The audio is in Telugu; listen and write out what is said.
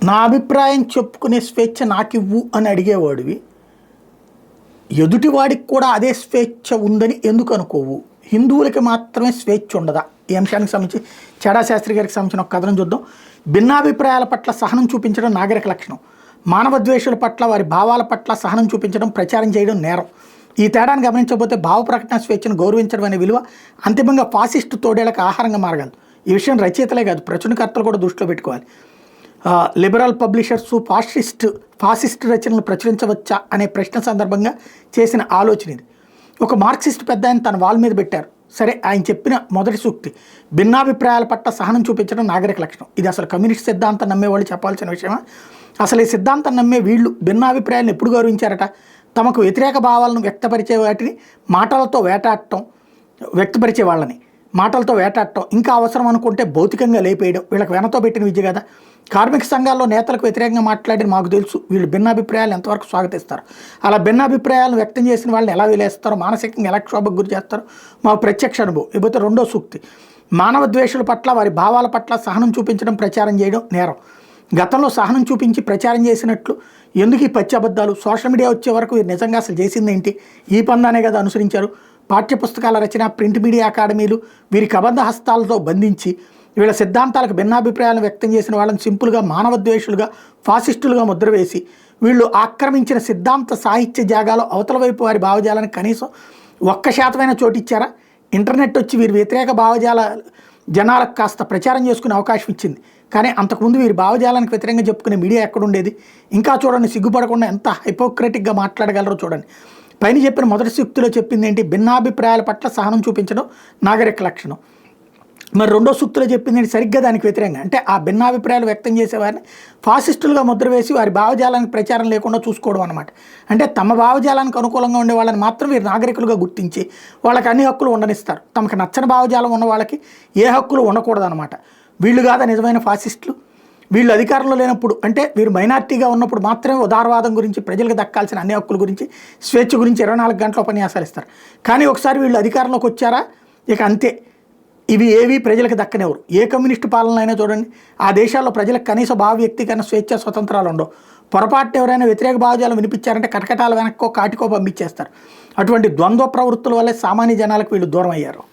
నా అభిప్రాయం చెప్పుకునే స్వేచ్ఛ నాకివ్వు అని అడిగేవాడివి ఎదుటివాడికి కూడా అదే స్వేచ్ఛ ఉందని ఎందుకు అనుకోవు? హిందువులకి మాత్రమే స్వేచ్ఛ ఉండదా? ఈ అంశానికి సంబంధించి చెడా శాస్త్రి గారికి సంబంధించిన ఒక కథనం చూద్దాం. భిన్నాభిప్రాయాల పట్ల సహనం చూపించడం నాగరిక లక్షణం, మానవ ద్వేషుల పట్ల వారి భావాల పట్ల సహనం చూపించడం ప్రచారం చేయడం నేరం. ఈ తేడాను గమనించకపోతే భావ ప్రకటన స్వేచ్ఛను గౌరవించడం అనే విలువ అంతిమంగా ఫాసిస్టు తోడేళ్లకు ఆహారంగా మారగలదు. ఈ విషయం రచయితలే కాదు ప్రచురణకర్తలు కూడా దృష్టిలో పెట్టుకోవాలి. లిబరల్ పబ్లిషర్సు ఫాసిస్ట్ రచనలు ప్రచురించవచ్చా అనే ప్రశ్న సందర్భంగా చేసిన ఆలోచన ఇది. ఒక మార్క్సిస్ట్ పెద్ద ఆయన తన వాల్ మీద పెట్టారు. సరే, ఆయన చెప్పిన మొదటి సూక్తి భిన్నాభిప్రాయాల పట్ల సహనం చూపించడం నాగరిక లక్షణం. ఇది అసలు కమ్యూనిస్ట్ సిద్ధాంతం నమ్మేవాళ్ళు చెప్పాల్సిన విషయమా? అసలు ఈ సిద్ధాంతం నమ్మే వీళ్ళు భిన్నాభిప్రాయాలను ఎప్పుడు గౌరవించారట? తమకు వ్యతిరేక భావాలను వ్యక్తపరిచే వాటిని మాటలతో వ్యక్తపరిచే వాళ్ళని మాటలతో వేటాడటం, ఇంకా అవసరం అనుకుంటే భౌతికంగా లేపేయడం వీళ్ళకి వెనతో పెట్టిన విద్య కదా. కార్మిక సంఘాల్లో నేతలకు వ్యతిరేకంగా మాట్లాడిన మాకు తెలుసు వీళ్ళు భిన్నాభిప్రాయాలు ఎంతవరకు స్వాగతిస్తారు, అలా భిన్నాభిప్రాయాలను వ్యక్తం చేసిన వాళ్ళని ఎలా విలేస్తారో, మానసికంగా ఎలా క్షోభకు గురి చేస్తారో మాకు ప్రత్యక్ష అనుభవం. ఇకపోతే రెండో సూక్తి మానవ ద్వేషుల పట్ల వారి భావాల పట్ల సహనం చూపించడం ప్రచారం చేయడం నేరం. గతంలో సహనం చూపించి ప్రచారం చేసినట్లు ఎందుకు ఈ పచ్చి అబద్ధాలు? సోషల్ మీడియా వచ్చే వరకు వీరు నిజంగా అసలు చేసింది ఏంటి? ఈ పందానే కదా అనుసరించారు. పాఠ్యపుస్తకాల రచన, ప్రింట్ మీడియా అకాడమీలు వీరికి అబద్ధ హస్తాలతో బంధించి వీళ్ళ సిద్ధాంతాలకు భిన్నాభిప్రాయాలను వ్యక్తం చేసిన వాళ్ళని సింపుల్గా మానవ ద్వేషులుగా, ఫాసిస్టులుగా ముద్ర వేసి వీళ్ళు ఆక్రమించిన సిద్ధాంత సాహిత్య జాగాలో అవతల వైపు వారి భావజాలానికి కనీసం 1% చోటు ఇచ్చారా? ఇంటర్నెట్ వచ్చి వీరి వ్యతిరేక భావజాల జనాలకు కాస్త ప్రచారం చేసుకునే అవకాశం ఇచ్చింది. కానీ అంతకుముందు వీరి భావజాలానికి వ్యతిరేకంగా చెప్పుకునే మీడియా ఎక్కడుండేది? ఇంకా చూడండి, సిగ్గుపడకుండా ఎంత హైపోక్రటిక్గా మాట్లాడగలరో చూడండి. పైన చెప్పిన మొదటి సూక్తిలో చెప్పింది ఏంటి? భిన్నాభిప్రాయాల పట్ల సహనం చూపించడం నాగరిక లక్షణం. మరి రెండో సూక్తిలో చెప్పింది ఏంటి? సరిగ్గా దానికి వ్యతిరేకంగా. అంటే ఆ భిన్నాభిప్రాయాలు వ్యక్తం చేసేవారిని ఫాసిస్టులుగా ముద్ర వేసి వారి భావజాలానికి ప్రచారం లేకుండా చూసుకోవడం అనమాట. అంటే తమ భావజాలానికి అనుకూలంగా ఉండే వాళ్ళని మాత్రం వీరు నాగరికులుగా గుర్తించి వాళ్ళకి అన్ని హక్కులు ఉండనిస్తారు. తమకు నచ్చని భావజాలం ఉన్న వాళ్ళకి ఏ హక్కులు ఉండకూడదనమాట. వీళ్ళు కాదా నిజమైన ఫాసిస్టులు? వీళ్ళు అధికారంలో లేనప్పుడు, అంటే వీరు మైనార్టీగా ఉన్నప్పుడు మాత్రమే ఉదారవాదం గురించి, ప్రజలకు దక్కాల్సిన అన్ని హక్కుల గురించి, స్వేచ్ఛ గురించి 24 గంటల ఉపన్యాసాలు ఇస్తారు. కానీ ఒకసారి వీళ్ళు అధికారంలోకి వచ్చారా ఇక అంతే, ఇవి ఏవి ప్రజలకు దక్కనివ్వరు. ఏ కమ్యూనిస్టు పాలన అయినా చూడండి, ఆ దేశాల్లో ప్రజలకు కనీస భావ వ్యక్తీకరణ, స్వేచ్ఛ, స్వతంత్రాలు ఉండవు. పొరపాటున ఎవరైనా వ్యతిరేక భావజాలం వినిపించారంటే కటకటాల వెనక్కో కాటికో పంపించేస్తారు. అటువంటి ద్వంద్వ ప్రవృత్తుల వల్లే సామాన్య జనాలకు వీళ్ళు దూరం అయ్యారు.